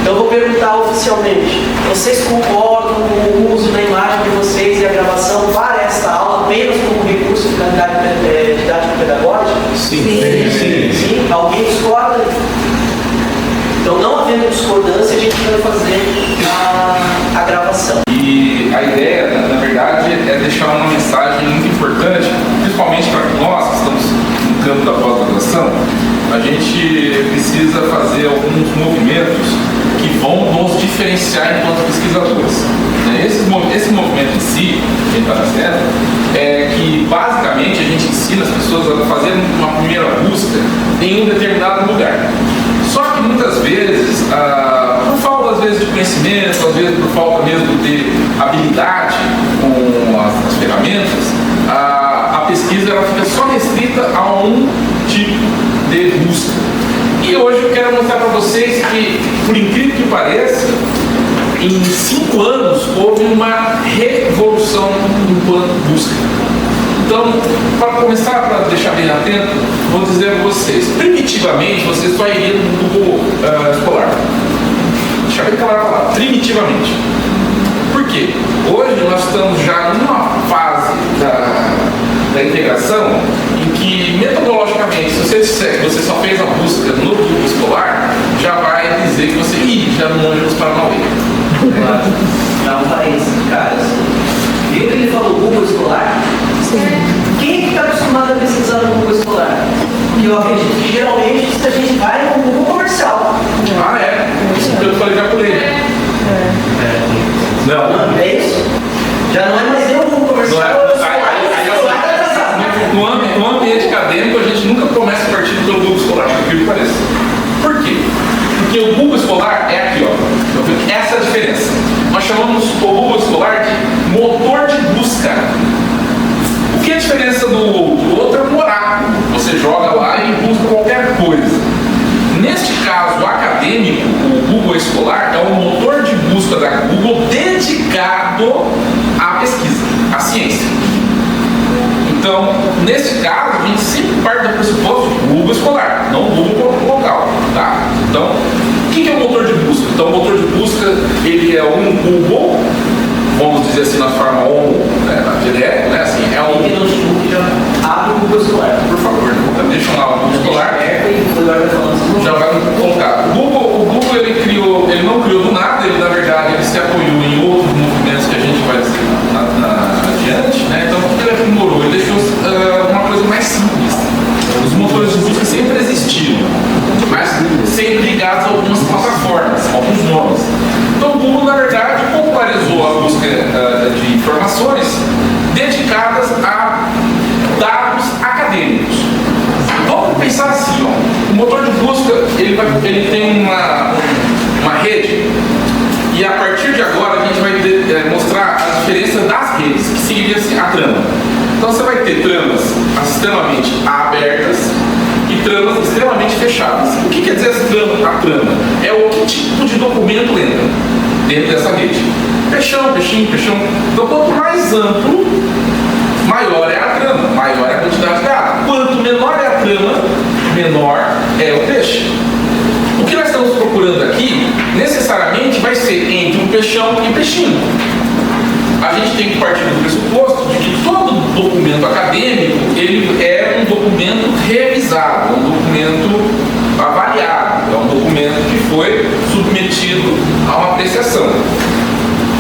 Então eu vou perguntar oficialmente, vocês concordam com o uso da imagem de vocês e a gravação para esta aula apenas como recurso de didático-pedagógico? Sim. Alguém discorda? Então, não havendo discordância, a gente vai fazer a gravação. E a ideia, na verdade, é deixar uma mensagem muito importante, principalmente para nós que estamos no campo da pós-graduação. A gente precisa fazer alguns movimentos que vão nos diferenciar enquanto pesquisadores. Esse movimento em si, que a gente está fazendo, é que basicamente a gente ensina as pessoas a fazer uma primeira busca em um determinado lugar. Só que muitas vezes, por falta às vezes de conhecimento, às vezes por falta mesmo de habilidade com as ferramentas, a pesquisa ela fica só restrita a um tipo de busca. E hoje eu quero mostrar para vocês que, por incrível que pareça, em 5 anos houve uma revolução enquanto busca. Então, para começar, para deixar bem atento, vou dizer a vocês, primitivamente você só iria no Google escolar. Deixa eu bem claro a palavra, primitivamente. Por quê? Hoje nós estamos já numa fase da integração em que, metodologicamente, se você disser que você só fez a busca no Google escolar, já vai dizer que você já não manja os Paranauê. Não vai isso, caras. Viu que ele falou Google escolar? Quem é que está acostumado a pesquisar no Google escolar? Eu acredito que geralmente a gente vai no Google comercial. Ah, é? Isso que eu falei já por ele. Não. É isso? Já não é mais eu o Google comercial. No ambiente acadêmico, a gente nunca começa a partir pelo Google escolar, por que pareça. Por quê? Porque o Google escolar é aqui, ó. Essa é a diferença. Nós chamamos o Google escolar de motor de busca. O que é a diferença do outro é o oráculo. Você joga lá e busca qualquer coisa. Neste caso acadêmico, o Google escolar é um motor de busca da Google dedicado à pesquisa, à ciência. Então, nesse caso, a gente sempre parte do pressuposto de Google escolar, não Google local, tá? Então, o que é o motor de busca? Então, o motor de busca, ele é um Google, vamos dizer assim, na forma ONU, na genérica, né? Assim, é um... E no notebook já abre o Google escolar. Por favor, deixa lá o Google escolar. Já vai colocar. O Google ele não criou do nada, ele na verdade ele se apoiou em outros movimentos que a gente vai dizer adiante, né? Então, o que ele aprimorou? Ele deixou uma coisa mais simples. Os motores de busca sempre existiram, mas sempre ligados a algumas plataformas, alguns nomes. Então, o Google, na verdade, popularizou a busca de informações dedicadas a dados acadêmicos. Vamos pensar assim, ó, o motor de busca ele tem uma rede e a partir de agora a gente vai mostrar a diferença das redes, que seria assim, a trama. Então você vai ter tramas extremamente abertas e tramas extremamente fechadas. O que quer dizer a trama? É o que tipo de documento entra dentro dessa rede. Peixão. Então quanto mais amplo, maior é a trama, maior é a quantidade de dados. Quanto menor é a trama, menor é o peixe. O que nós estamos procurando aqui, necessariamente, vai ser entre um peixão e peixinho. A gente tem que partir do pressuposto de que todo documento acadêmico, ele é um documento revisado, um documento avaliado, é um documento que foi submetido a uma apreciação.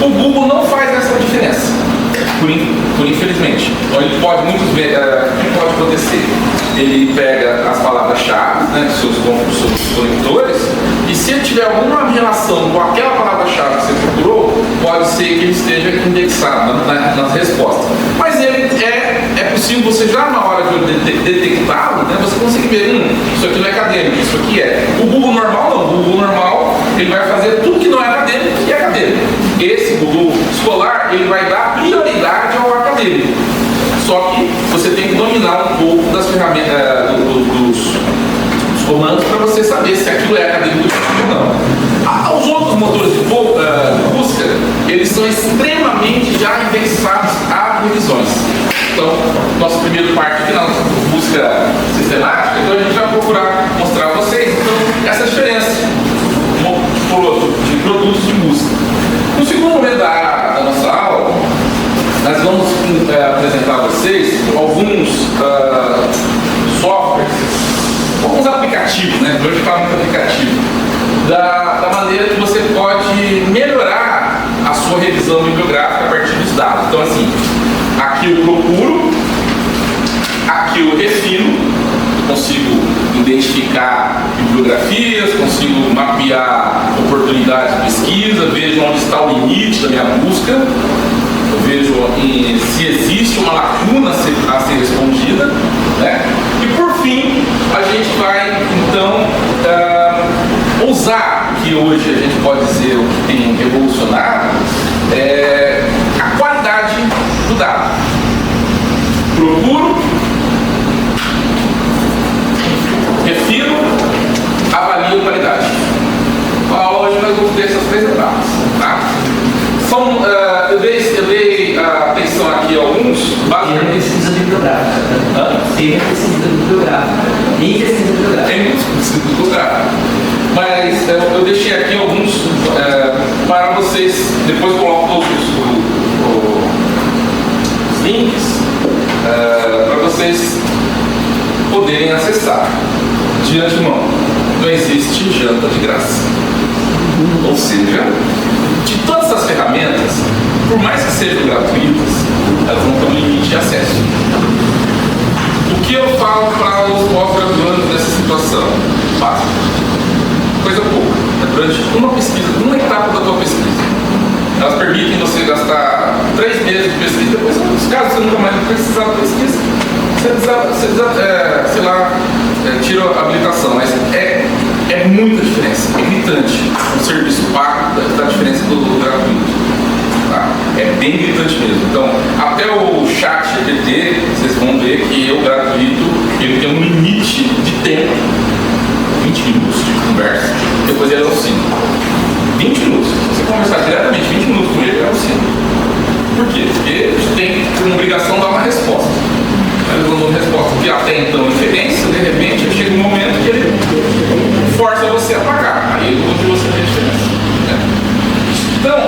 O Google não faz essa diferença. Por infelizmente. Então ele pode muitas vezes, o que pode acontecer? Ele pega as palavras-chave, né, dos seus conectores, e se ele tiver alguma relação com aquela palavra-chave que você procurou, pode ser que ele esteja indexado nas respostas. Mas ele é possível você já na hora de detectá-lo, né, você conseguir ver, isso aqui não é acadêmico, isso aqui é. O Google normal não, o Google normal ele vai fazer tudo que não é acadêmico e é acadêmico. Esse Google escolar, ele vai dar prioridade ao acadêmico. Só que você tem que dominar um pouco das ferramentas, dos comandos para você saber se aquilo é acadêmico ou não. Os outros motores de busca, eles são extremamente já indexados a revisões. Então, nosso primeiro parte aqui na nossa busca sistemática, então a gente vai procurar mostrar a vocês então, essa diferença. Por outro, vocês alguns softwares, alguns aplicativos, né? Hoje fala muito aplicativo, da maneira que você pode melhorar a sua revisão bibliográfica a partir dos dados. Então, assim, aqui eu procuro, aqui eu refino, consigo identificar bibliografias, consigo mapear oportunidades de pesquisa, vejo onde está o limite da minha busca, eu vejo se existe uma lacuna a ser respondida, né? E por fim, a gente vai então usar, que hoje a gente pode dizer o que tem revolucionado, a qualidade do dado. Procuro, refiro, avalio a qualidade. Hoje nós vamos ter essas três etapas, tá? Eu dei atenção aqui a alguns. Tem pesquisa bibliográfica. Tem pesquisa bibliográfica. Tem pesquisa bibliográfica. Tem pesquisa bibliográfica. Mas eu deixei aqui alguns para vocês, depois coloco todos os links para vocês poderem acessar. De antemão, não existe janta de graça. Ou seja, de todas essas ferramentas, por mais que sejam gratuitas, elas não têm limite de acesso. O que eu falo para os pós-graduandos nessa situação? Básico. Coisa pouca. Durante uma pesquisa, uma etapa da tua pesquisa, elas permitem você gastar 3 meses de pesquisa, depois, caso você nunca mais precisar de pesquisa, você tira a habilitação, mas é muita diferença, é gritante. O serviço pago da diferença do gratuito. Tá? É bem gritante mesmo. Então, até o chat GPT, vocês vão ver que o gratuito ele tem um limite de tempo, 20 minutos de conversa, depois ele auxilia. 20 minutos. Se você conversar diretamente 20 minutos com ele, ele auxilia. Por quê? Porque a gente tem uma obrigação de dar uma resposta. Mas eu dou uma resposta que até então é inferência, de repente chega um momento que ele força você a pagar. Aí onde você vê a diferença. Né? Então,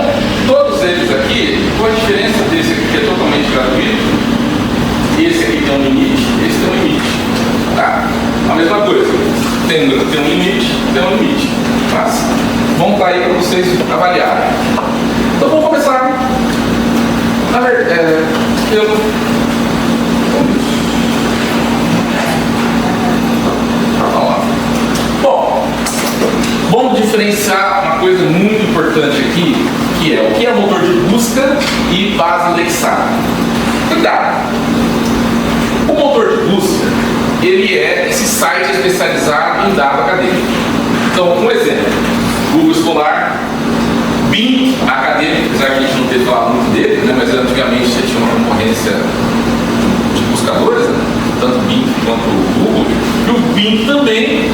todos eles aqui, qual a diferença desse aqui que é totalmente gratuito? Esse aqui tem um limite, esse tem um limite. Tá? A mesma coisa. Tem um limite, tem um limite. Mas vamos estar aí para vocês avaliarem. Então vamos começar. Na verdade, vamos diferenciar uma coisa muito importante aqui, que é o que é motor de busca e base indexada. Cuidado! O motor de busca, ele é esse site especializado em dado acadêmico. Então, um exemplo, Google Scholar, Bing acadêmico, apesar que a gente não ter falado muito dele, né, mas antigamente você tinha uma concorrência de buscadores, né, tanto o Bing quanto o Google, e o Bing também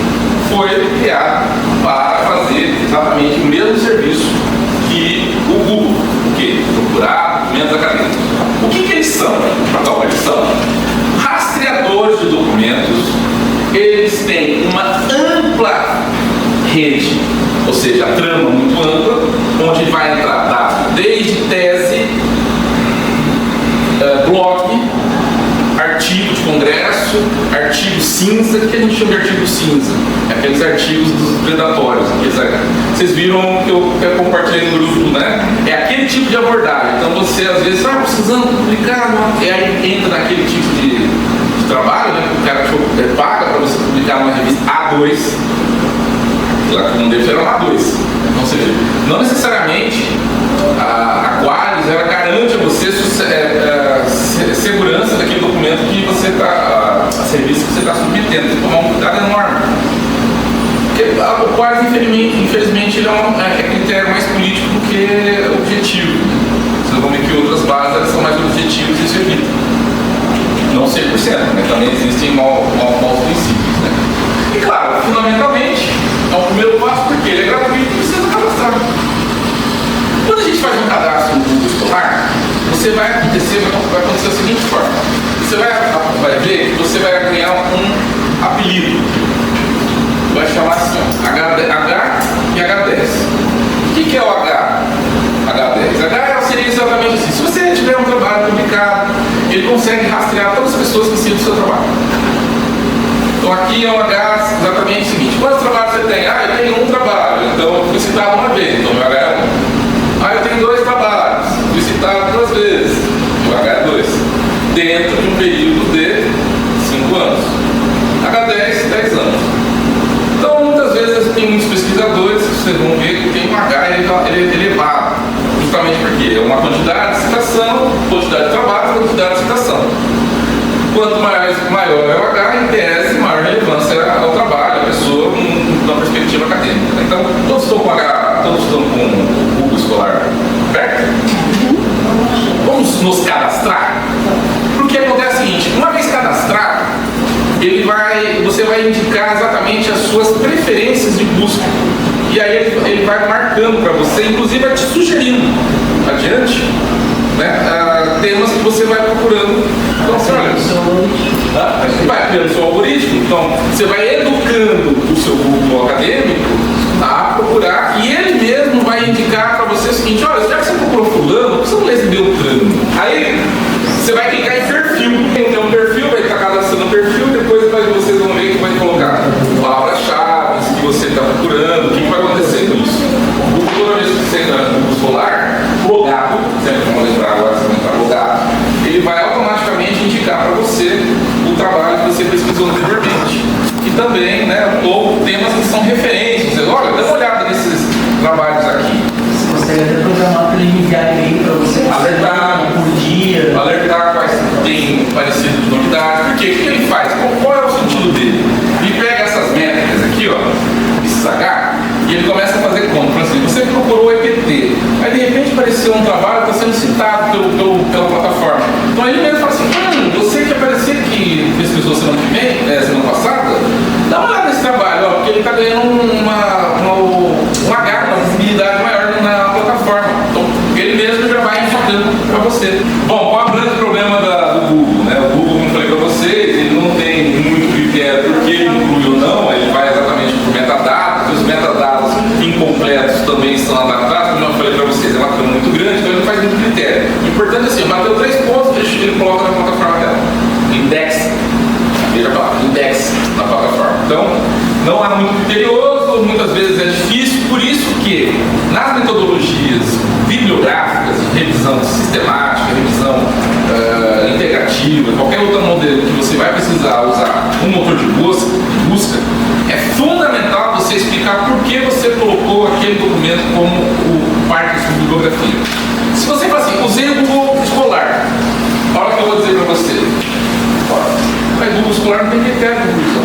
foi criado para fazer exatamente o mesmo serviço que o Google, o que? Procurar documentos acadêmicos. O que eles são? Então, eles são rastreadores de documentos, eles têm uma ampla rede, ou seja, a trama muito ampla, onde vai entrar dados desde tese, blog, artigo de congresso, artigo cinza. O que a gente chama de artigo cinza? É aqueles artigos dos predatórios. Vocês viram que eu compartilhei no grupo, né? É aquele tipo de abordagem. Então você às vezes está precisando publicar, e aí entra naquele tipo de trabalho, né? O cara paga para você publicar numa revista A2. Lá que não deve ser uma A2. Então, ou seja, não necessariamente a Qualis ela garante a você segurança daquele documento que você está, a serviço que você está submetendo. Você tem que tomar um cuidado enorme. Porque o Qualis, infelizmente, ele é critério mais político do que objetivo. Vocês vão ver que outras bases elas são mais objetivas e isso evita. Não 100%, mas também existem maus princípios. Né? E claro, fundamentalmente, é o primeiro passo porque ele é gratuito e precisa cadastrar. Quando a gente faz um cadastro no Google Scholar, vai acontecer da seguinte forma: você vai ver que você vai ganhar um apelido, vai chamar assim, H e H10. O que é o H10? H seria exatamente assim: se você tiver um trabalho publicado, ele consegue rastrear do seu trabalho. Então aqui é um H exatamente o seguinte: quantos trabalhos você tem? Eu tenho um trabalho, então eu fui citado uma vez, então meu H é 1. Eu tenho 2 trabalhos, fui citado 2 vezes, meu H é 2. Dentro de um período de 5 anos. H10, 10 anos. Então muitas vezes tem muitos pesquisadores que vocês vão ver que tem um H elevado, justamente porque é uma quantidade de citação, quantidade de trabalho, quantidade de citação. Quanto maior é o H, em tese, maior relevância ao trabalho, a pessoa, na perspectiva acadêmica. Então, todos estão com H, todos estão com o Google Escolar perto? Vamos nos cadastrar? Porque acontece o seguinte: uma vez cadastrado, você vai indicar exatamente as suas preferências de busca. E aí ele vai marcando para você, inclusive vai te sugerindo adiante, né, temas que você vai procurando. Então, olha, vai criando seu algoritmo, então você vai educando o seu Google acadêmico a procurar, e ele mesmo vai indicar para você o seguinte: olha, já que você procurou fulano, você não lê esse Beltrano. Aí você vai clicar em perfil, tem um perfil, vai estar cadastrando o perfil, depois vocês vão ver que vai colocar palavras-chave que você está procurando, o que vai acontecer com isso. O Google, toda vez que você entra no Google Escolar, logado, sempre que eu vou lembrar agora, você vai entrar logado, ele vai automaticamente indicar para você o trabalho que você pesquisou anteriormente. E também, né, ou temas que são referências. Olha, dá uma olhada nesses trabalhos aqui. Você consegue até programar para ele enviar e-mail para você alertar por dia. Alertar quais tem parecido de novidades. Por quê? O que ele faz? Qual é o sentido dele? Ele pega essas métricas aqui, ó, esses H, e ele começa a fazer conta. Por exemplo, você procurou o EPT, aí de repente apareceu um trabalho que está sendo citado pela plataforma. Então ele mesmo fala assim: você que apareceu que pesquisou semana passada, dá uma olhada nesse trabalho, ó, porque ele está ganhando um H, uma visibilidade maior na plataforma. Então ele mesmo já vai indicando para você. Bom, qual é o grande problema do Google? Né? O Google, como eu falei para vocês, ele não tem muito critério porque ele inclui ou não, ele vai exatamente por metadados, e os metadados incompletos também estão adaptados. Como eu falei para vocês, é uma cama muito grande, então ele não faz muito critério. O importante é assim: bateu 3 pontos, ele coloca na plataforma dela. Index, veja lá, index na plataforma. Então, não é muito criterioso, muitas vezes é difícil, por isso que nas metodologias bibliográficas, revisão sistemática, revisão integrativa, qualquer outro modelo que você vai precisar usar um motor de busca, é fundamental você explicar por que você colocou aquele documento como parte da sua bibliografia. Se você fala assim: usei o Google Escolar, olha o que eu vou dizer para você. Mas o Google Escolar não tem critério de conclusão.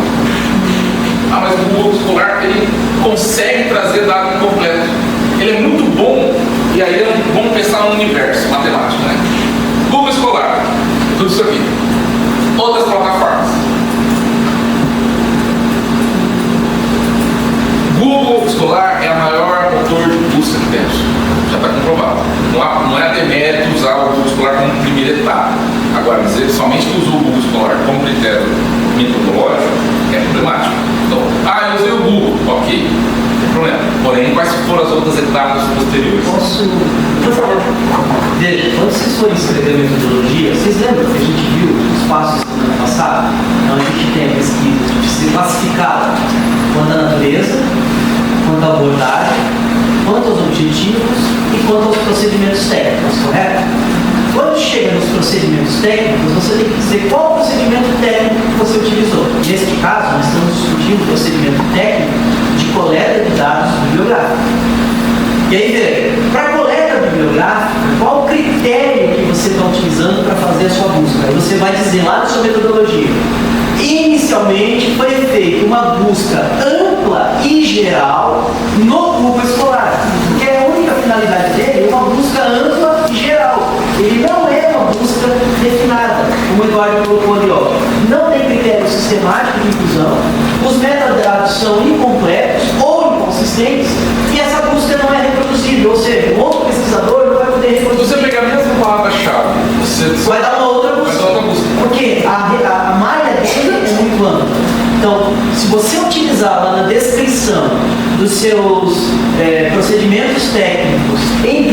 Mas o Google Escolar, ele consegue trazer dados incompletos. Ele é muito bom, e aí vamos pensar no universo matemático, né? Google Escolar, tudo isso aqui. Outras plataformas. Google Escolar é a maior motor de busca que temos. Já está comprovado. Não é demérito usar o Google Escolar como primeira etapa. Agora, dizer somente que usou o Google Escolar como critério metodológico é problemático. Então, eu usei o Google, ok, não tem problema. Porém, quais foram as outras etapas posteriores? Posso? Por favor. Veja, quando vocês forem escrever metodologia, vocês lembram que a gente viu os passos da semana passada? Então a gente tem a pesquisa de ser classificada quanto à natureza, quanto à abordagem, quanto aos objetivos e quanto aos procedimentos técnicos, correto? Quando chega nos procedimentos técnicos, você tem que dizer qual procedimento técnico que você utilizou. Neste caso, nós estamos discutindo o procedimento técnico de coleta de dados bibliográficos. E aí, veja, para a coleta bibliográfica, qual o critério que você está utilizando para fazer a sua busca? Aí você vai dizer lá na sua metodologia: inicialmente foi feita uma busca ampla e geral no Google Escolar, porque a única finalidade dele é uma busca ampla e geral. Ele não é uma busca refinada, como o Eduardo colocou ali, ó. Não tem critério sistemático de inclusão, os metadados são incompletos ou inconsistentes, e essa busca não é reproduzível, ou seja, o outro pesquisador não vai poder reproduzir. Se você pegar a mesma palavra-chave, você vai dar uma outra busca. Porque a malha dele é muito ampla. Então, se você utilizar lá na descrição dos seus procedimentos técnicos em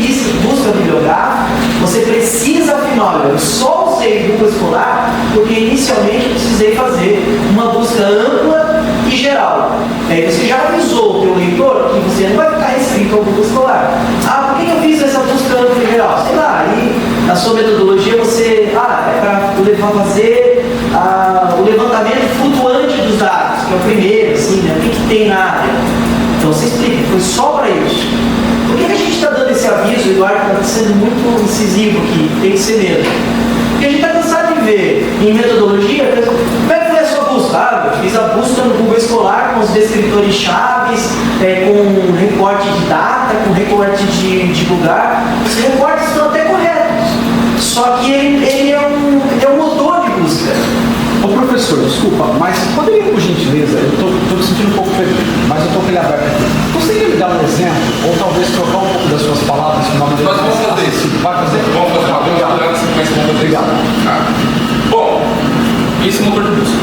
busca bibliográfica, Você precisa afinar, olha, eu só usei Google Escolar porque inicialmente eu precisei fazer uma busca ampla e geral. Aí você já avisou o teu leitor que você não vai ficar restrito ao Google Escolar. Ah, por que eu fiz essa busca ampla e geral? Sei lá, aí na sua metodologia você, é para fazer o levantamento flutuante dos dados, que é o primeiro, assim, né? O que tem na área? Então você explica, foi só para isso. Por que a gente está dando esse aviso? O Eduardo está sendo muito incisivo aqui, tem que ser mesmo. Porque a gente está cansado de ver em metodologia, como é que foi a sua busca? Eu fiz a busca no Google Escolar com os descritores chaves, com recorte de data, com recorte de lugar. Os recortes estão até corretos, só que ele é um motor de busca. Ô professor, desculpa, mas poderia, por gentileza, eu estou me sentindo um pouco perdido, mas eu estou com ele aberto aqui. Conseguiria me dar um exemplo, ou talvez trocar um pouco das suas palavras de uma maneira... Nós vamos fazer isso. Vai fazer? Vamos fazer uma pergunta. Obrigado. Bom, esse motor de busca.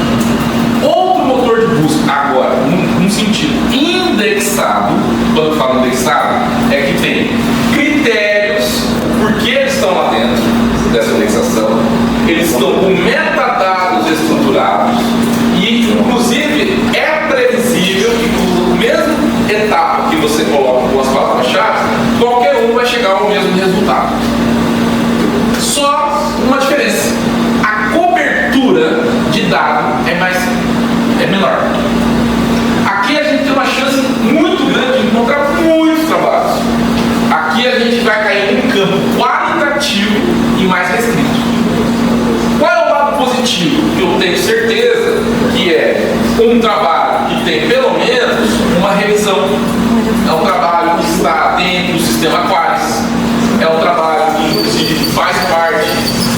Outro motor de busca, agora, num sentido indexado, quando eu falo indexado, é que tem critérios, por que eles estão lá dentro dessa indexação, eles estão com metadados estruturados e, inclusive, é previsível que com a mesma etapa que você coloca com as palavras-chave, qualquer um vai chegar ao mesmo resultado. Só uma diferença: a cobertura de dado é menor. Aqui a gente tem uma chance muito grande de encontrar muitos trabalhos. Aqui a gente vai cair em um campo qualitativo e mais restrito. Qual é o lado positivo? Eu tenho certeza que é um trabalho que tem pelo menos uma revisão. É um trabalho que está dentro do sistema Qualis. É um trabalho que, inclusive, faz parte,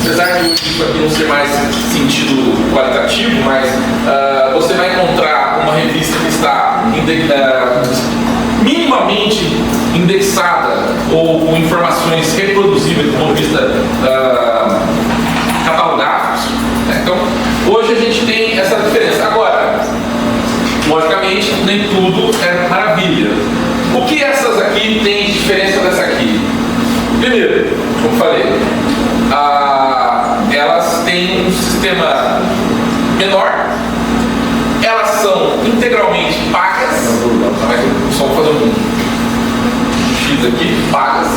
apesar de isso aqui não ser mais sentido qualitativo, mas você vai encontrar uma revista que está minimamente indexada ou com informações reproduzíveis do ponto de vista catalográficos. Então, hoje a gente tem essa diferença. Agora, logicamente, nem tudo é maravilha. O que essas aqui têm de diferença dessa aqui? Primeiro, como falei, elas têm um sistema menor, elas são integralmente pagas, só vou fazer um X aqui, pagas.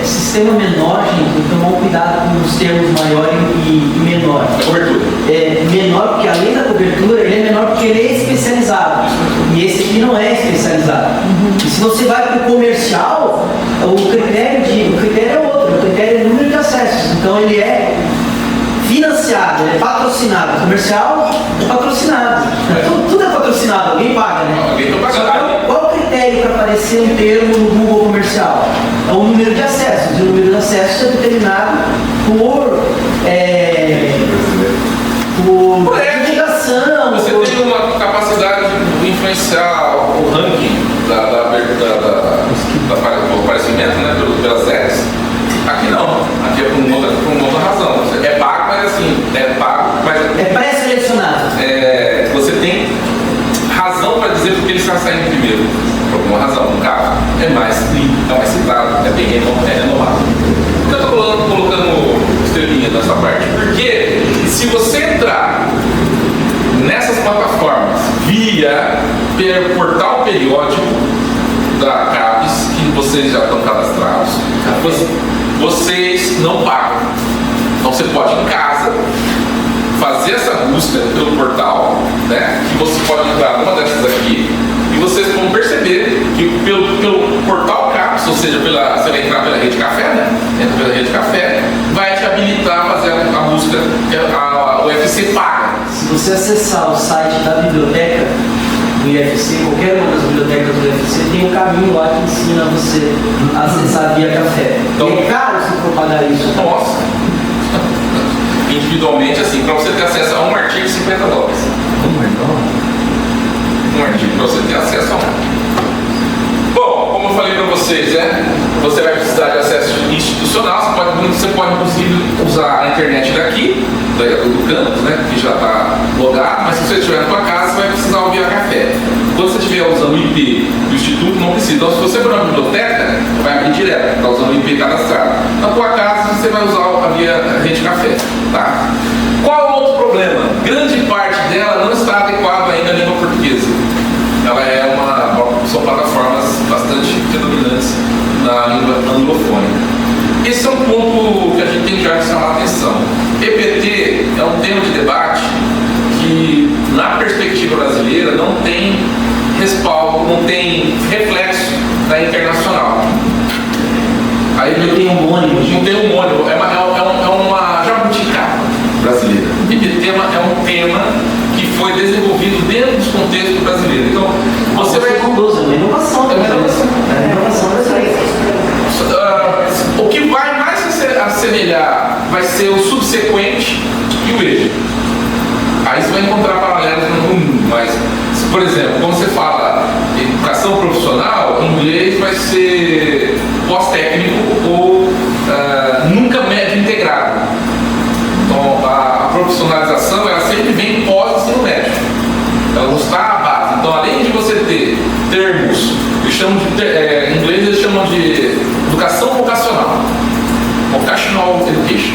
Sistema menor, gente, então tomar cuidado com os termos maior e menor. A cobertura. Menor porque além da cobertura, ele é menor porque ele é especializado. E esse aqui não é especializado. E se você vai para o comercial, o critério é outro, o critério é número de acessos. Então ele é financiado, ele é patrocinado. O comercial é patrocinado. Tudo é patrocinado, alguém paga, né? Alguém está pagando. Qual o critério para aparecer um termo no Google comercial? É o número de acessos. E o número de acessos é determinado por divulgação. Você tem uma capacidade de influenciar o ranking do aparecimento, né, pelas ads. Aqui não. Aqui é por uma outra razão. É pago, mas assim, é pré-selecionado. Você tem razão para dizer porque ele está saindo primeiro. Por alguma razão, no caso. É mais limpo, é mais citado, é bem renovado. Por que eu estou colocando estrelinha nessa parte? Porque se você entrar nessas plataformas via portal periódico da CAPES, que vocês já estão cadastrados, vocês não pagam. Então você pode em casa fazer essa busca pelo portal, né? Que você pode entrar numa dessas aqui e vocês vão perceber que pelo portal CAPES, ou seja, você vai entrar pela rede café, né? Entra pela rede café, vai te habilitar a fazer a busca que o UFC paga. Se você acessar o site da biblioteca do IFC, qualquer uma das bibliotecas do IFC, tem um caminho lá que ensina você a acessar via café. Então, é caro se for pagar isso. Nossa! Individualmente, assim, para você ter acesso a um artigo, $50. Um artigo para você ter acesso a um. Bom, como eu falei para vocês, você vai precisar de acesso institucional, você pode conseguir usar a internet daqui, do campus, né, que já está logado, mas se você estiver na sua casa, você vai precisar ouvir a café. Quando você estiver usando o IP do Instituto, não precisa. Então, se você for na biblioteca, vai abrir direto, está usando o IP cadastrado. Na tua casa, você vai usar a via rede café, tá? Qual é o outro problema? Grande parte dela não está adequada ainda à língua portuguesa. São plataformas bastante predominantes na língua anglofônica. Esse é um ponto que a gente tem que já chamar a atenção. EPT é um tema de debate que, na perspectiva brasileira, não tem respaldo, não tem reflexo na internacional. Aí Não tem homônimo. Não tem homônimo. É uma jabuticaba brasileira. EPT é um tema que foi desenvolvido dentro dos contextos brasileiros. Então, você vai... É uma inovação. É uma inovação. É uma inovação brasileira. O que vai mais se assemelhar vai ser o subsequente e o EJA. Aí você vai encontrar paralelos no mundo, mas, por exemplo, quando você fala educação profissional, em inglês vai ser pós-técnico ou nunca médio integrado. Então, a profissionalização, ela sempre vem pós-ensino médio. Ela não está à base. Então, além de você ter termos, eles chamam em inglês eles chamam de educação vocacional. Vocational Education.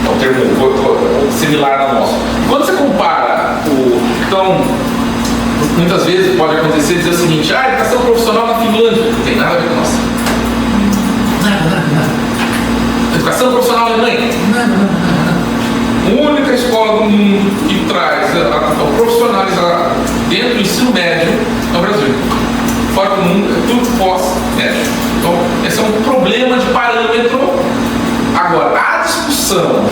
É um termo similar ao nosso. Quando você compara então, muitas vezes pode acontecer dizer o seguinte: educação profissional na Finlândia. Não tem nada a ver com nós. Nada. Educação profissional na Alemanha. Nada. A única escola do mundo que traz a profissionalizar dentro do ensino médio é o Brasil. Fora do mundo é tudo pós-médio. Então, esse é um problema de parâmetro. Agora, a discussão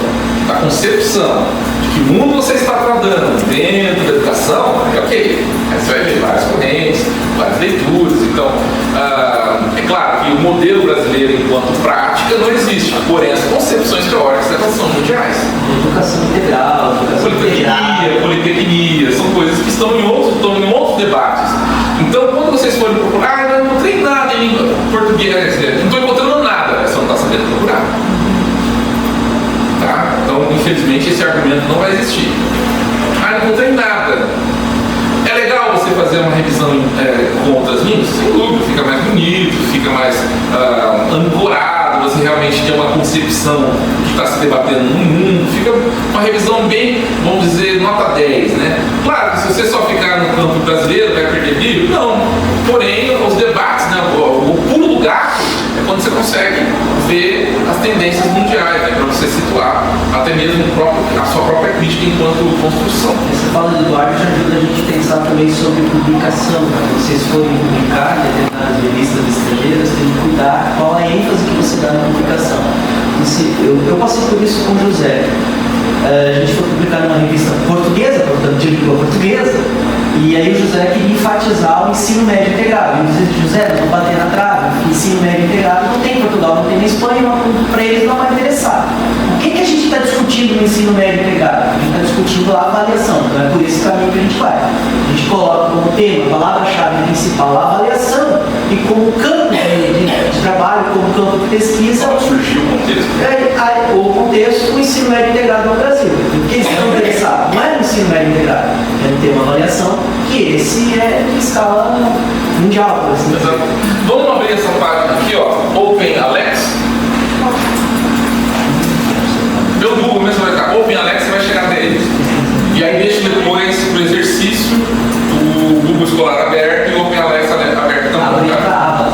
da concepção de que mundo você está tratando dentro da educação, é ok. Aí você vai ver várias correntes, várias leituras. Então, é claro que o modelo brasileiro enquanto prática não existe, porém as concepções teóricas elas são mundiais. Educação integral, politecnia, são coisas que estão em outros debates. Então, quando vocês forem procurar, eu não encontrei nada em língua portuguesa, não estou encontrando nada, você não está sabendo procurar. Tá? Então, infelizmente, esse argumento não vai existir. Não encontrei nada. É legal você fazer uma revisão com outras línguas? Sem dúvida, fica mais bonito, fica mais ancorado, você realmente tem uma concepção do que está se debatendo no mundo, fica uma revisão bem, vamos dizer, nota 10, né? Claro que se você só ficar no campo brasileiro, vai perder brilho? Não. Porém, os debates, né, o pulo do gato é quando você consegue ver as tendências mundiais, né, para você situar até mesmo a sua própria crítica enquanto construção. Essa fala do Eduardo já ajuda a gente a pensar também sobre publicação. Quando vocês forem publicar determinadas revistas estrangeiras, tem que cuidar qual é a ênfase que você dá na publicação. Eu passei por isso com o José. A gente foi publicar numa revista portuguesa, portanto de língua portuguesa, e aí o José queria enfatizar o ensino médio integrado. E eu disse: José, não vou bater na trave, ensino médio integrado não tem em Portugal, não tem na Espanha, para eles não vai interessar. O que a gente está discutindo no ensino médio integrado? A gente está discutindo a avaliação, então é por esse caminho que a gente vai. A gente coloca como tema, palavra-chave principal, a avaliação, e como campo de trabalho, como campo de pesquisa, surgiu o contexto. O contexto, o ensino médio integrado no Brasil. O que eles estão interessados não é no ensino médio integrado, é no tema avaliação, que esse é de escala mundial, por assim dizer. Vamos abrir essa página aqui, ó, Open Alex. Pelo Google mesmo vai estar Open Alex, você vai chegar até eles. E aí deixa depois o exercício, o Google Escolar aberto e o Open Alex aberto também.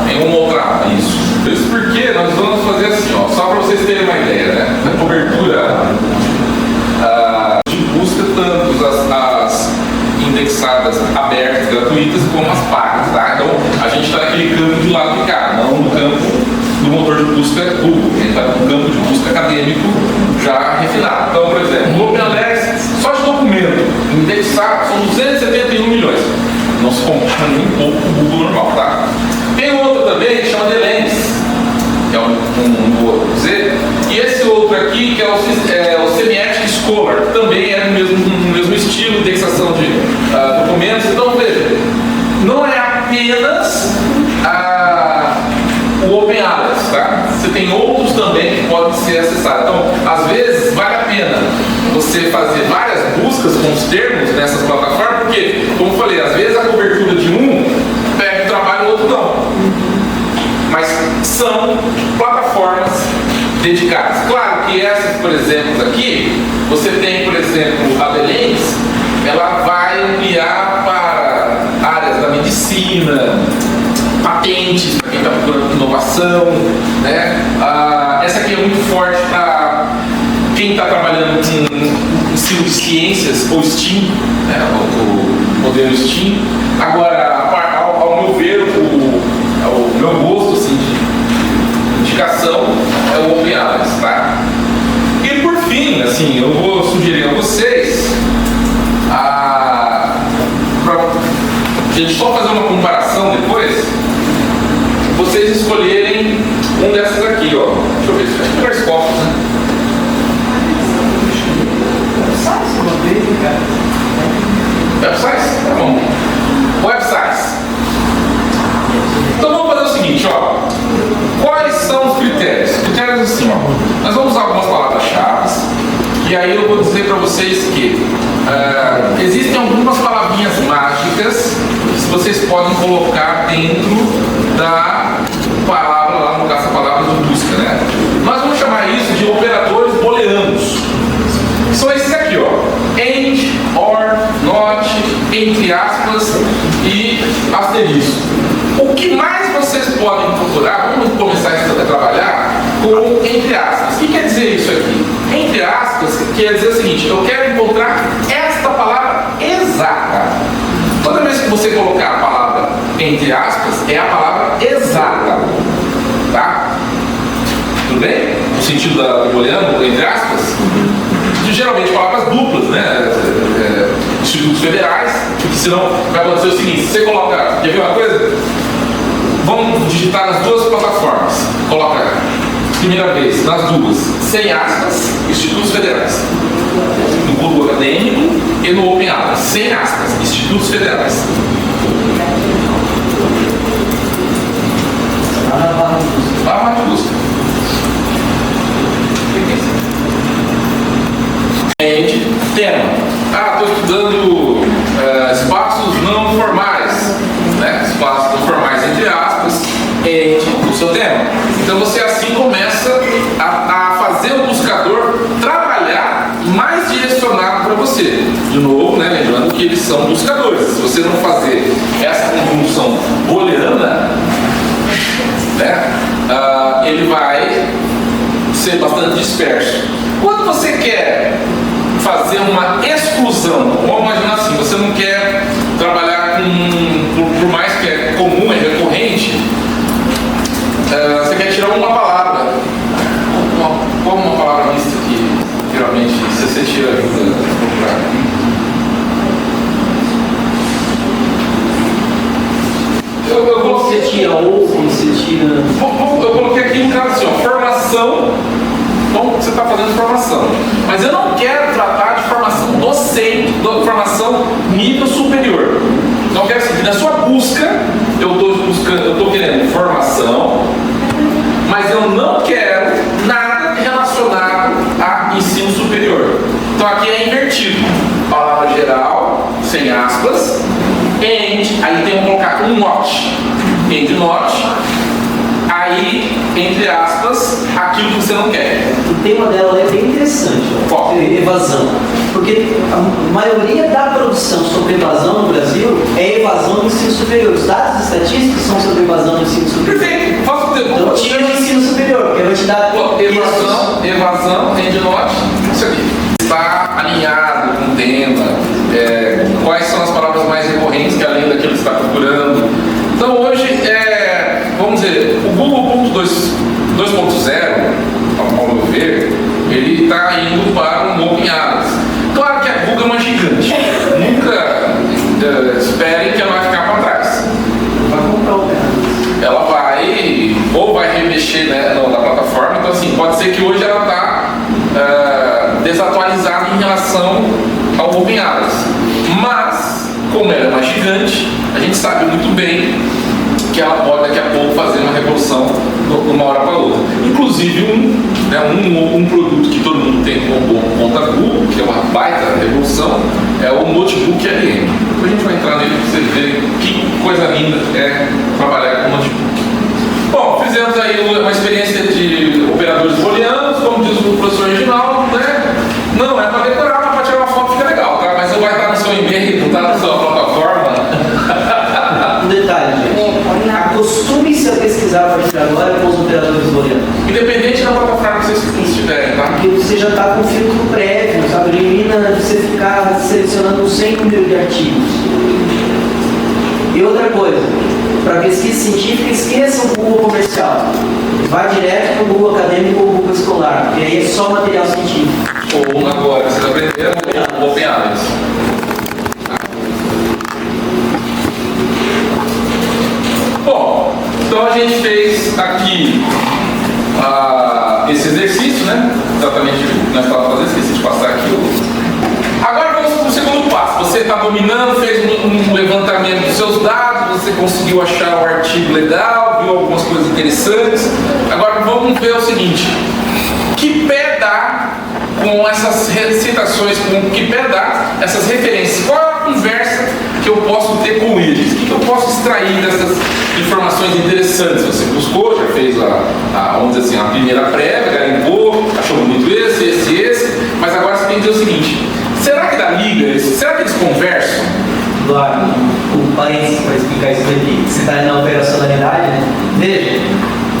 Tem uma outra aba, isso. Isso porque nós vamos fazer assim, ó, só para vocês terem uma ideia, né? A cobertura de busca, tanto as indexadas abertas, gratuitas, como as pagas, tá? Então, a gente está naquele campo de lado de cá, não no campo do motor de busca Google. A gente está no campo de busca acadêmico já refinado. Então, por exemplo, o Open Alex, só de documento indexado, são 271 milhões. Não se compara nem um pouco com o Google normal, tá? Tem outro também que chama The Lens, que é vou dizer, e esse outro aqui que é o Semiotic Scholar, que também é no mesmo estilo, indexação de documentos. Então, veja, não é apenas o Open Alex, tá? Você tem outros também que podem ser acessados. Então, às vezes, vale a pena você fazer várias buscas com os termos nessas plataformas, porque, como eu falei, às vezes a cobertura de um pega o trabalho e o outro não. são plataformas dedicadas. Claro que essas, por exemplo, aqui, você tem, por exemplo, a Belens, ela vai ampliar para áreas da medicina, patentes, para quem está procurando inovação, né? Essa aqui é muito forte para quem está trabalhando com ensino de ciências ou STEAM, né? O modelo STEAM. Agora, ao meu ver, o meu gosto assim, de indicação é o OpenAlice, tá? E por fim, assim, eu vou sugerir a vocês a gente só fazer uma comparação depois, vocês escolherem um dessas aqui, ó. Deixa eu ver, acho que é Periscope, né? Websites? Tá bom. Websites. Então vamos fazer o seguinte, ó. Quais são os critérios? Critérios assim, ó. Nós vamos usar algumas palavras-chave e aí eu vou dizer para vocês que existem algumas palavrinhas mágicas que vocês podem colocar dentro da palavra, lá no caso a palavra de busca, né? Nós vamos chamar isso de operadores booleanos. São esses aqui, ó. And, or, not, entre aspas e asterisco. O que mais vocês podem procurar, vamos começar a trabalhar com entre aspas. O que quer dizer isso aqui? Entre aspas quer dizer o seguinte: eu quero encontrar esta palavra exata. Toda vez que você colocar a palavra entre aspas, é a palavra exata. Tá? Tudo bem? No sentido do booleano, entre aspas? Geralmente palavras duplas, né? Institutos federais, porque senão vai acontecer o seguinte: você coloca, quer ver uma coisa? Vamos digitar nas duas plataformas. Coloca, primeira vez, nas duas, sem aspas, Institutos Federais. No Google Acadêmico e no OpenAlice, sem aspas, Institutos Federais. Barra de busca. Tema. Estou estudando espaços não formais, né? Espaços não formais entre aspas, o seu tema. Então você assim começa a fazer o buscador trabalhar mais direcionado para você. De novo, né? Lembrando que eles são buscadores. Se você não fazer essa conjunção booleana, né? Ele vai ser bastante disperso. Quando você quer fazer uma exclusão, vamos imaginar assim, você não quer trabalhar por mais que é comum, é recorrente, você quer tirar uma palavra, como uma palavra mista que geralmente você tira Você tira ou você tira. Eu coloquei aqui em casa assim, ó, formação. Então você está fazendo formação, mas eu não quero tratar de formação docente, formação nível superior. Então eu quero seguir na sua busca, eu estou querendo formação, mas eu não quero nada relacionado a ensino superior. Então aqui é invertido, palavra geral, sem aspas, and, aí tem que colocar um not, and not. Aí, entre aspas, aquilo que você não quer. O tema dela é bem interessante, ó. Evasão. Porque a maioria da produção sobre evasão no Brasil é evasão do ensino superior. Os dados estatísticos são sobre evasão do ensino superior. Perfeito. Então tira o ensino superior, porque vai te dar evasão, end not, isso aqui. Está alinhado com o tema, quais são as palavras mais recorrentes que além daquilo que você está procurando. Então hoje vamos dizer, o Google 2.0, ao meu ver, ele está indo para um OpenAlice. Claro que a Google é uma gigante. Nunca esperem que ela vai ficar para trás. Vai comprar o OpenAlice. Ela vai remexer, né, na plataforma. Então assim, pode ser que hoje ela está desatualizada em relação ao OpenAlice. Mas, como ela é uma gigante, a gente sabe muito bem que ela pode daqui a pouco fazer uma revolução de uma hora para outra. Inclusive um produto que todo mundo tem como conta Google, que é uma baita revolução, é o notebook LM. Depois a gente vai entrar nele para vocês verem que coisa linda é trabalhar com notebook. Bom, fizemos aí Acostume-se a pesquisar a partir de agora com os operadores booleanos. Independente da plataforma que vocês estiverem, tá? Porque você já está com filtro prévio, sabe? Elimina você ficar selecionando 100 número de artigos. E outra coisa, para pesquisa científica, esqueça o Google comercial. Vai direto para o Google acadêmico ou o Google escolar, porque aí é só material científico. Ou agora, vocês aprenderam o OpenAlysis. Bom, então a gente fez aqui esse exercício, né? Exatamente o que nós estávamos fazendo, esqueci de passar aqui. Agora vamos para o segundo passo. Você está dominando, fez um levantamento dos seus dados, você conseguiu achar o artigo legal, viu algumas coisas interessantes. Agora vamos ver o seguinte: que pé dá com essas citações, com que pé dá essas referências? Qual é a conversa que eu posso ter com eles? O que eu posso extrair dessas informações interessantes? Você buscou, já fez vamos dizer assim, a primeira prévia, garimpou, achou bonito esse, mas agora você tem que dizer o seguinte: será que dá liga? Será que eles conversam? Claro, um parênteses para explicar isso aqui. Você está na operacionalidade, né? Veja,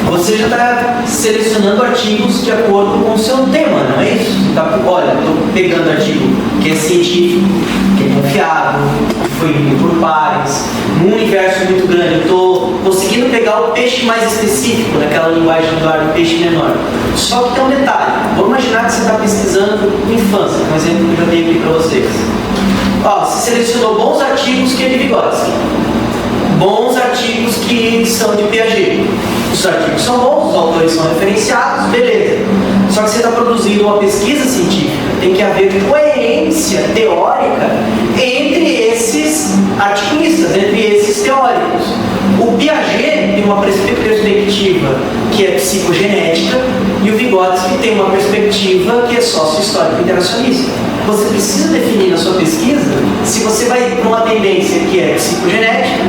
você já está selecionando artigos de acordo com o seu tema, não é isso? Olha, estou pegando artigo que é científico, que é confiável, que foi lido por pares, num universo muito grande. Eu estou conseguindo pegar o peixe mais específico, naquela linguagem do peixe menor. Só que tem um detalhe. Vamos imaginar que você está pesquisando infância, um exemplo que eu já dei aqui para vocês. Você selecionou bons artigos que é de Vygotsky, bons artigos que são de Piaget. Os artigos são bons, os autores são referenciados, beleza. Só que você está produzindo uma pesquisa científica, tem que haver coerência teórica entre esses articulistas, entre esses teóricos. O Piaget tem uma perspectiva que é psicogenética e o Vygotsky tem uma perspectiva que é sócio-histórico interacionista. Você precisa definir na sua pesquisa se você vai para uma tendência que é psicogenética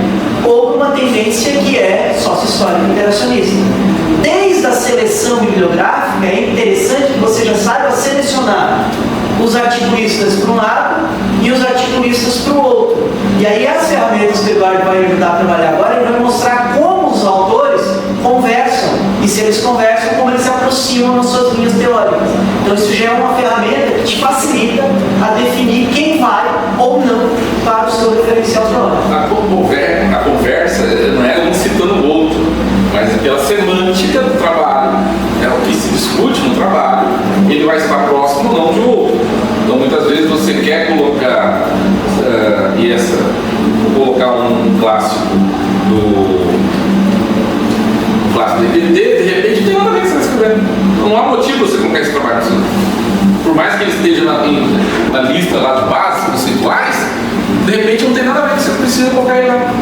ou para uma tendência que é sócio-histórico interacionista. Desde a seleção bibliográfica é interessante que você já saiba selecionar os articulistas para um lado e os articulistas para o outro. E aí as ferramentas que o Eduardo vai ajudar a trabalhar agora, ele vai mostrar como os autores conversam, e se eles conversam, como eles se aproximam nas suas linhas teóricas. Então isso já é uma ferramenta que te facilita a definir quem vai ou não para o seu referencial teórico. A conversa não é um citando o outro, mas é pela semântica do trabalho. É o que se discute no trabalho, ele vai estar próximo ou não de outro. Então muitas vezes você quer colocar vou colocar um clássico do DPT, de repente não tem nada a ver com o que você está escrevendo. Não há motivo você colocar esse trabalho. Por mais que ele esteja na lista lá de bases conceituais, de repente não tem nada a ver, você precisa colocar ele lá.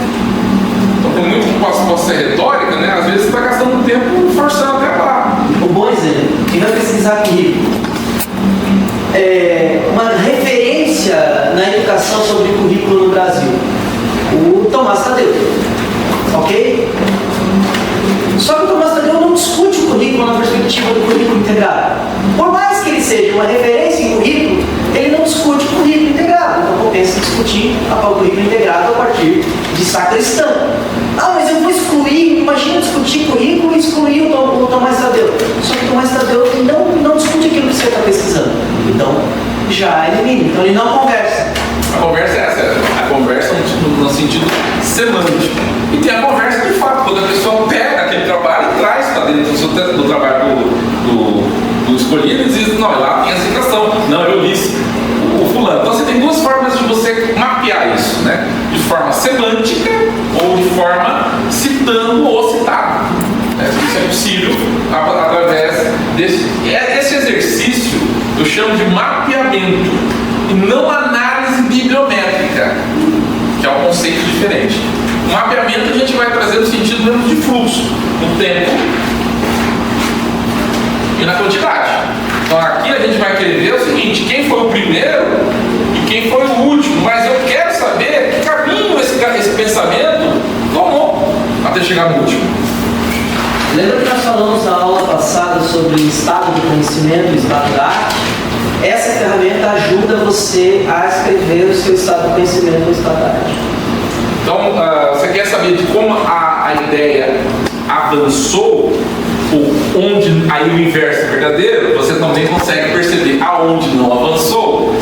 Então, por muito que possa ser retórica, né? Às vezes você está gastando tempo forçando até lá. Um bom exemplo, quem vai pesquisar comigo? Uma referência na educação sobre currículo no Brasil, o Tomás Tadeu, ok? Só que o Tomás Tadeu não discute o currículo na perspectiva do currículo integrado. Por mais que ele seja uma referência em currículo, ele não discute o currículo integrado. Então compensa discutir o currículo integrado a partir de sacristão. Mas eu vou excluir, imagina discutir currículo e excluir o Tomás Tadeu. Só que o Tomás Tadeu não discute aquilo que você está pesquisando. Então, já elimina. Então ele não conversa. A conversa é essa, a conversa no sentido semântico. E tem a conversa de fato, quando a pessoa pega aquele trabalho e traz para dentro do trabalho do escolhido e diz, não, lá tem a citação, não, eu li o fulano. Então você tem duas formas de você mapear isso, né? De forma semântica ou de forma citando ou citado. Isso é possível através esse exercício eu chamo de mapeamento e não análise bibliométrica, que é um conceito diferente. O mapeamento a gente vai trazer no sentido mesmo de fluxo, no tempo e na quantidade. Então aqui a gente vai querer ver o seguinte: quem foi o primeiro e quem foi o último, mas eu quero saber que caminho esse pensamento tomou até chegar no último. Lembra que nós falamos na aula passada sobre o estado do conhecimento, o estado da arte? Essa ferramenta ajuda você a escrever o seu estado do conhecimento, o estado da arte. Então, você quer saber de como a a ideia avançou, onde aí o inverso é verdadeiro, você também consegue perceber aonde não avançou.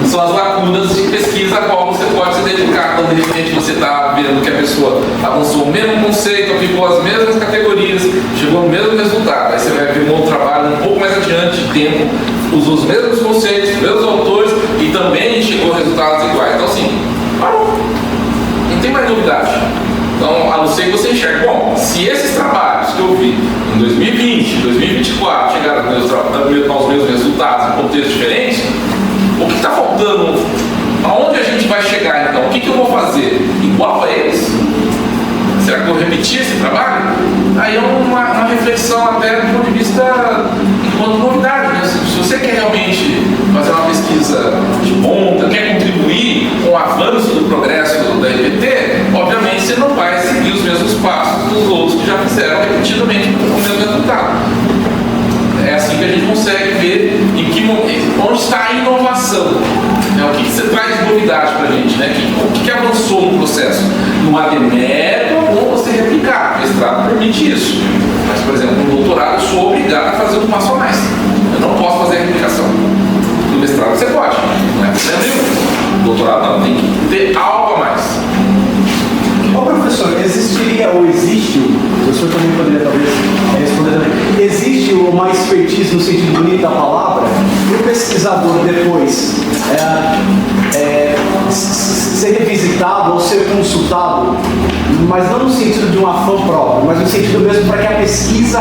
São as lacunas de pesquisa a qual você pode se dedicar quando de repente você está vendo que a pessoa avançou o mesmo conceito, aplicou as mesmas categorias, chegou no mesmo resultado. Aí você vai ver um outro trabalho um pouco mais adiante de tempo, usou os mesmos conceitos, os mesmos autores e também chegou a resultados iguais. Então assim, parou. Não tem mais novidade. Então, a não ser que você enxergue, bom, se esses trabalhos que eu vi em 2020, 2024 chegaram aos mesmos resultados em contextos diferentes, o que está faltando? Aonde a gente vai chegar então? O que eu vou fazer? Igual a eles? Será que eu vou repetir esse trabalho? Aí é uma reflexão até do ponto de vista enquanto novidade, né? Se você quer realmente fazer uma pesquisa de ponta, quer contribuir com o avanço do progresso da EPT, obviamente você não vai seguir os mesmos passos dos outros que já fizeram repetidamente o mesmo resultado. É assim que a gente consegue ver em que momento, onde está a inovação. O que você traz de novidade para a gente, né? O que avançou no processo? Não há demérito ou você replicar. O mestrado permite isso. Mas, por exemplo, no doutorado eu sou obrigado a fazer um passo a mais. Eu não posso fazer a replicação. No mestrado você pode, não é problema nenhum. No doutorado não, tem que ter algo a mais. Ô professor, existiria ou existe, o professor também poderia talvez responder também, existe uma expertise no sentido bonito da palavra, para o pesquisador depois ser revisitado ou ser consultado, mas não no sentido de um afã próprio, mas no sentido mesmo para que a pesquisa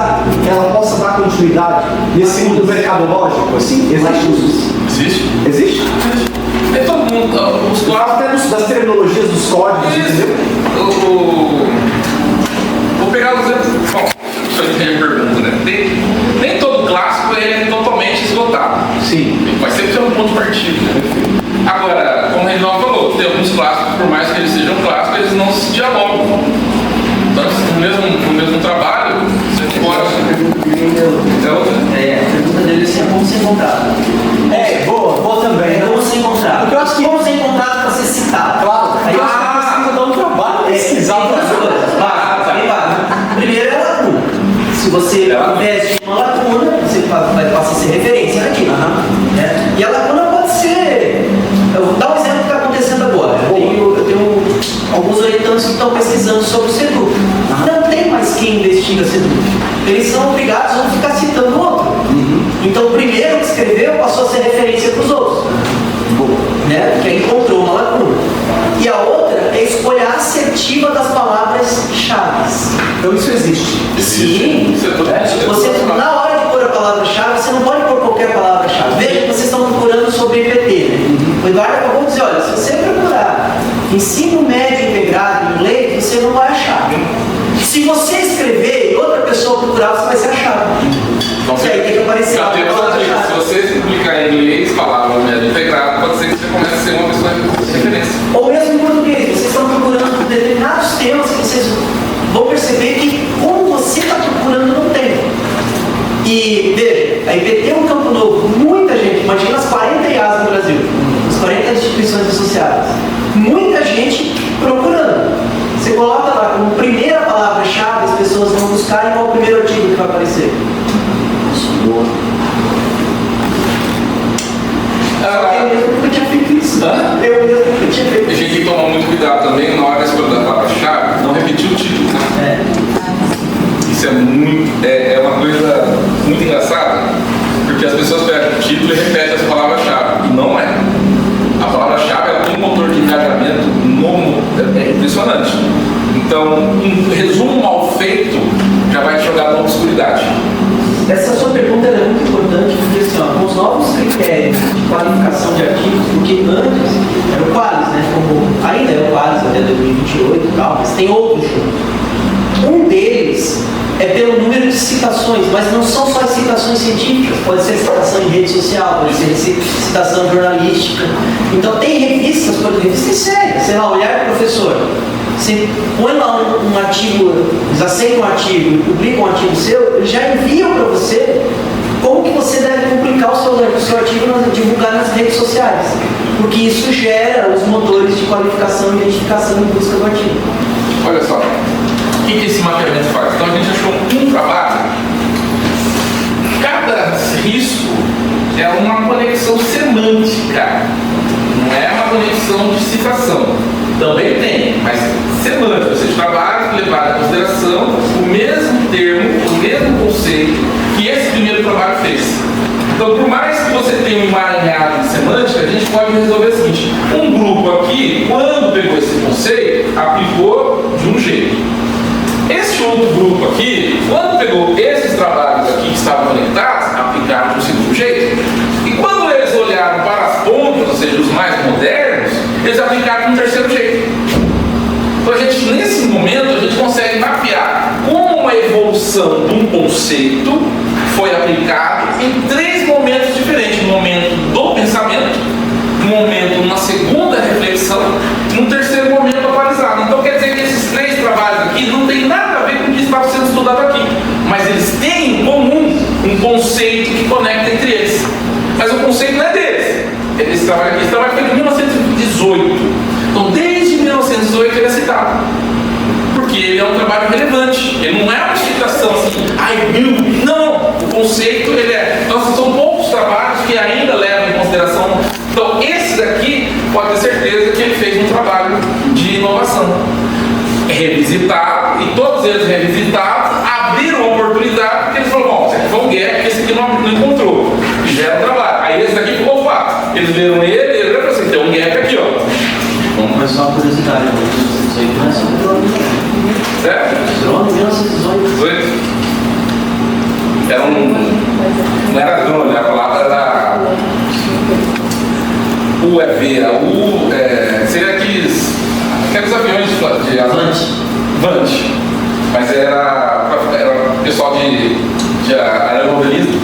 ela possa dar continuidade nesse mundo mercadológico, assim? Existe isso? Existe? Existe? É todo mundo, os Até das terminologias, dos códigos, entendeu? Vou pegar o exemplo. Bom, isso aí tem a pergunta, né? Nem todo clássico é totalmente esgotado. Sim. Mas sempre tem um ponto de partida. Né? Agora, como o Reginaldo falou, tem alguns clássicos, por mais que eles sejam clássicos, eles não se dialogam. Então, no mesmo trabalho, você pode. A pergunta dele é assim, como ser encontrado? Boa também. Como ser encontrado? Porque eu acho que como ser encontrado para ser citado? Claro. Aí eu acho que a pesquisa dá um trabalho. Primeiro é a lacuna. Se você investe em uma lacuna, você passa a ser referência naquilo. Né? E a lacuna pode ser. Eu vou dar um exemplo do que está acontecendo agora. Eu tenho alguns orientantes que estão pesquisando sobre o CEDU. Não tem mais quem investiga CEDU. Eles são obrigados a ficar citando o outro. Então, o primeiro que escreveu passou a ser referência para os outros. Né? Porque aí encontrou uma lacuna. E a outra é a escolha assertiva das palavras-chave. Então isso existe. Isso Sim. é Você, na hora de pôr a palavra-chave, você não pode pôr qualquer palavra-chave. Veja que vocês estão procurando sobre EPT. Né? O Eduardo acabou de dizer, olha, se você procurar ensino médio integrado em inglês, você não vai achar. Se você escrever e outra pessoa procurar, você vai ser achado. Então, e aí tem que aparecer a palavra-chave. Se você publicar em inglês, palavra médio integrado, pode ser que você comece a ser uma pessoa de referência. Ou mesmo em português, vocês estão procurando determinados temas que vocês vão perceber que como você está procurando não tem. E veja, a IPT é um campo novo. Muita gente, imagina as 40 IAs no Brasil, as 40 instituições associadas. Muita gente procurando. Você coloca lá como primeira palavra-chave, as pessoas vão buscar e qual é o primeiro artigo que vai aparecer. Boa. Eu mesmo nunca tinha feito isso. Eu mesmo nunca tinha feito A isso. gente tem que tomar muito cuidado também na hora da escolha da palavra-chave, não repetir o título. Né? Isso é uma coisa muito engraçada, porque as pessoas pegam o título e repetem essa palavra-chave. E não é. A palavra-chave ela tem um motor de engajamento é impressionante. Então, um resumo mal feito já vai te jogar numa obscuridade. Essa sua pergunta é muito importante porque assim, com os novos critérios de qualificação de artigos, porque antes era o Qualis, né? Ainda é o Qualis até 2028 e tal, mas tem outros juntos. Um deles é pelo número de citações, mas não são só as citações científicas, pode ser citação em rede social, pode ser citação jornalística. Então tem revistas, por exemplo, revistas sérias, sei lá, Olhar do Professor. Você põe lá um artigo, eles aceitam um artigo e publicam um artigo seu, eles já enviam para você como que você deve publicar o seu artigo, divulgar nas redes sociais. Porque isso gera os motores de qualificação, identificação e busca do artigo. Olha só, O que esse mapeamento faz? Então a gente achou um trabalho. Cada risco é uma conexão semântica, não é uma conexão de citação. Também tem, mas semântica, ou seja, trabalho que levar em consideração o mesmo termo, o mesmo conceito que esse primeiro trabalho fez. Então, por mais que você tenha um emaranhado de semântica, a gente pode resolver o seguinte: um grupo aqui, quando pegou esse conceito, aplicou de um jeito. Este outro grupo aqui, quando pegou esses trabalhos aqui que estavam conectados, aplicaram de um segundo jeito. E quando eles olharam para as pontas, ou seja, os mais modernos, eles aplicaram de um terceiro jeito. Então, nesse momento, a gente consegue mapear como a evolução de um conceito foi aplicado em 3 momentos diferentes. Um momento do pensamento, um momento numa segunda reflexão, e um terceiro momento atualizado. Então quer dizer que esses 3 trabalhos aqui não tem nada a ver com o que estava sendo estudado aqui, mas eles têm em comum um conceito que conecta entre eles. Mas o conceito não é deles. Esse trabalho foi em 1918. Então desde 1918 ele é citado, porque ele é um trabalho relevante. Ele não é uma citação assim, não. O conceito, ele é... Então, são poucos trabalhos que ainda levam em consideração. Então, esse daqui, pode ter certeza que ele fez um trabalho de inovação. Revisitado, e todos eles revisitados, abriram a oportunidade, porque eles falaram, bom, esse aqui foi um gap, porque esse aqui não encontrou. E já era um trabalho. Aí esse daqui ficou fácil. Eles leram ele falaram assim, tem um gap aqui, ó. Mas só uma curiosidade, isso aí não é sobre drone, certo? Drone 1918. Era não era drone, a palavra era UEV, seria aqueles aviões de Vant, mas era pessoal de aeromodelismo.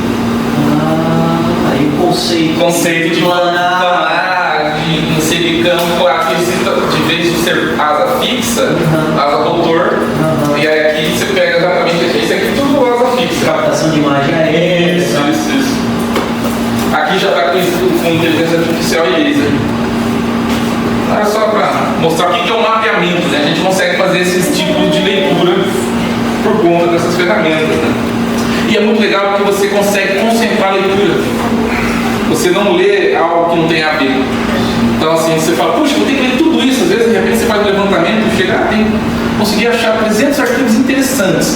Aí o conceito de planar, de não sei de campo, aqui de vez de ser asa fixa, asa rotor, e aí aqui você pega exatamente isso aqui, tudo asa fixa. Captação de imagem aérea. Isso. Aqui já está com inteligência artificial e laser. Era só para mostrar o que é o mapeamento, né? A gente consegue fazer esses tipos de leitura por conta dessas ferramentas, né? E é muito legal porque você consegue concentrar a leitura. Você não lê algo que não tem a ver. Então assim, você fala, puxa, eu tenho que ler tudo isso. Às vezes, de repente, você faz um levantamento e chega, consegui achar 300 artigos interessantes.